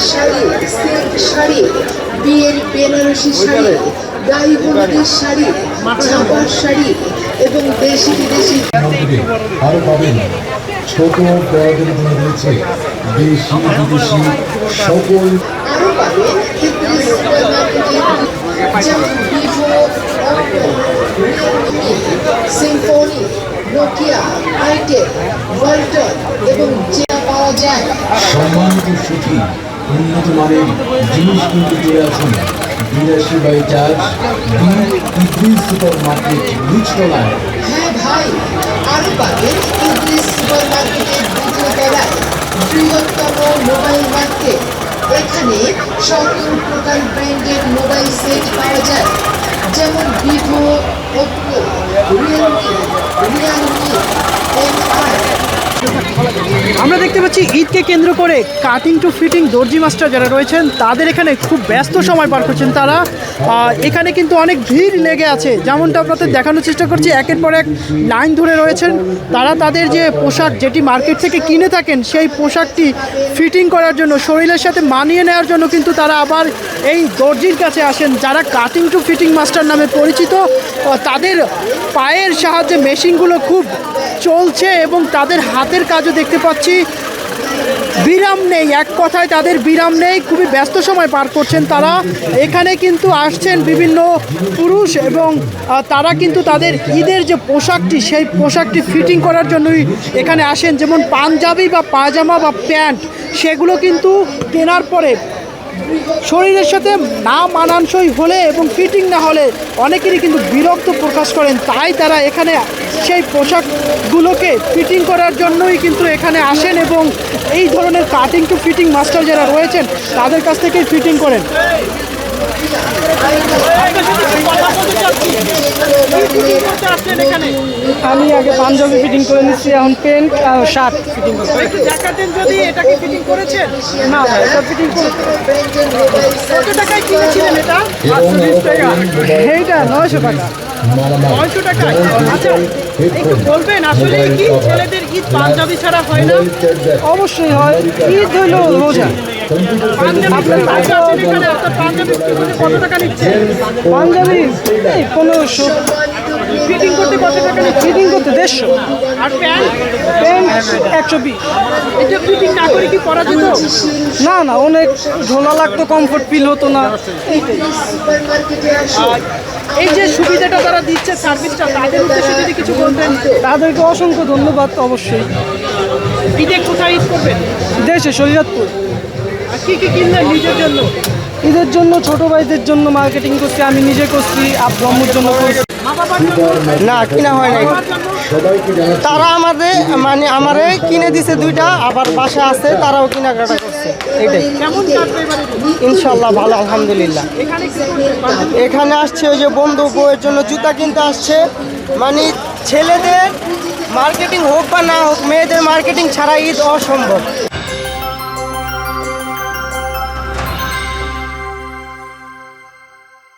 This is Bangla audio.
শাড়ি, সিল্ক শাড়ি, বিয়ের বেনারসি শাড়ি, গায়ে হলুদের শাড়ি, ছাপার শাড়ি এবং দেশি বিদেশি আরো পাবেন ছোট বড়দের জন্য রয়েছে দেশি বিদেশি সকল আরো পাবেন ইদ্রিস সুপার মার্কেটে যেমন Vivo, Oppo, Realme, Symphony, Nokia, itel, Walton এবং যা পাওয়া যায়। সম্মানিত সুখী উন্নত মানের জিনিস কিনতে চলে আসুন 82/4 ইদ্রিস সুপার মার্কেট নিচতলায়। হ্যাঁ ভাই, আরো পাবেন ইদ্রিস সুপার মার্কেটের দ্বিতীয় তলায় বৃহত্তম মোবাইল মার্কেট। এখানে সকল প্রকার ব্র্যান্ডের মোবাইল সেট পাওয়া যায়, যেমন ভিভো, ওপ্পো, রিয়েলমি, এমআই। আমরা দেখতে পাচ্ছি ঈদকে কেন্দ্র করে কাটিং টু ফিটিং দর্জি মাস্টার যারা রয়েছেন তাদের এখানে খুব ব্যস্ত সময় পার করছেন তারা। এখানে কিন্তু অনেক ভিড় লেগে আছে, যেমনটা আপনাদের দেখানোর চেষ্টা করছি। একের পর এক লাইন ধরে রয়েছেন তারা। তাদের যে পোশাক যেটি মার্কেট থেকে কিনে থাকেন সেই পোশাকটি ফিটিং করার জন্য, শরীরের সাথে মানিয়ে নেওয়ার জন্য কিন্তু তারা আবার এই দর্জির কাছে আসেন, যারা কাটিং টু ফিটিং মাস্টার নামে পরিচিত। তাদের পায়ের সাহায্যে মেশিনগুলো খুব চলছে এবং তাদের হাতের কাজও দেখতে পাচ্ছি বিরাম নেই। এক কথায় তাদের বিরাম নেই, খুবই ব্যস্ত সময় পার করছেন তারা। এখানে কিন্তু আসছেন বিভিন্ন পুরুষ এবং তারা কিন্তু তাদের ঈদের যে পোশাকটি সেই পোশাকটি ফিটিং করার জন্যই এখানে আসেন। যেমন পাঞ্জাবি বা পায়জামা বা প্যান্ট, সেগুলো কিন্তু কেনার পরে শরীরের সাথে না মানানসই হলে এবং ফিটিং না হলে অনেকেরই কিন্তু বিরক্ত প্রকাশ করেন। তাই তারা এখানে সেই পোশাকগুলোকে ফিটিং করার জন্যই কিন্তু এখানে আসেন এবং এই ধরনের কাটিং টু ফিটিং মাস্টার যারা রয়েছেন তাদের কাছ থেকেই ফিটিং করেন। আমি আগে পাঞ্জাবি ফিটিং করে নিচ্ছি, এখন প্যান্ট আর শার্ট ফিটিং করছি। যদি এটাকে ফিটিং করেছেন? না ভাই, এটা ফিটিং কত টাকায় কিনেছিলেন এটা? 48 টাকা। এইটা 900 টাকা। 900 টাকা। আচ্ছা, একটু বলবেন আসলে কি ছেলেদের ঈদ পাঞ্জাবি ছাড়া হয় না? অবশ্যই হয়, ঈদ হইল রোজা। পাঞ্জাবি কত টাকা নিচ্ছে? পাঞ্জাবি 1500। ফিটিং করতে কত টাকা নিচ্ছে? ফিটিং করতে 150। আর প্যান্ট? প্যান্ট 120। এটা ফিটিং না করে কি পরা যেত? না না, অনেক ঝোলা লাগতো, কমফোর্ট ফিল হতো না। এই যে সুবিধাটা তারা দিচ্ছে, সার্ভিসটা, তাদের উদ্দেশ্যে যদি কিছু বলতেন। তাদেরকে অসংখ্য ধন্যবাদ। অবশ্যই। ঈদে কোথায় ঈদ করবেন? দেশে, শরীয়তপুর। আর কী কী কিনলেন নিজের জন্য? ঈদের জন্য ছোটো ভাইদের জন্য মার্কেটিং করছি, আমি নিজে করছি, ব্রহ্মর জন্য করছি। না, কিনা হয় নাই। তারা আমারে কিনে দিছে দুইটা, আবার বাসা আছে, তারাও কেনাকাটা করছে। এটাই। ইনশাল্লাহ ভালো, আলহামদুলিল্লাহ। এখানে আসছে ওই যে বন্ধু বউয়ের জন্য জুতা কিনতে আসছে। ছেলেদের মার্কেটিং হোক বা না হোক, মেয়েদের মার্কেটিং ছাড়া ঈদ অসম্ভব।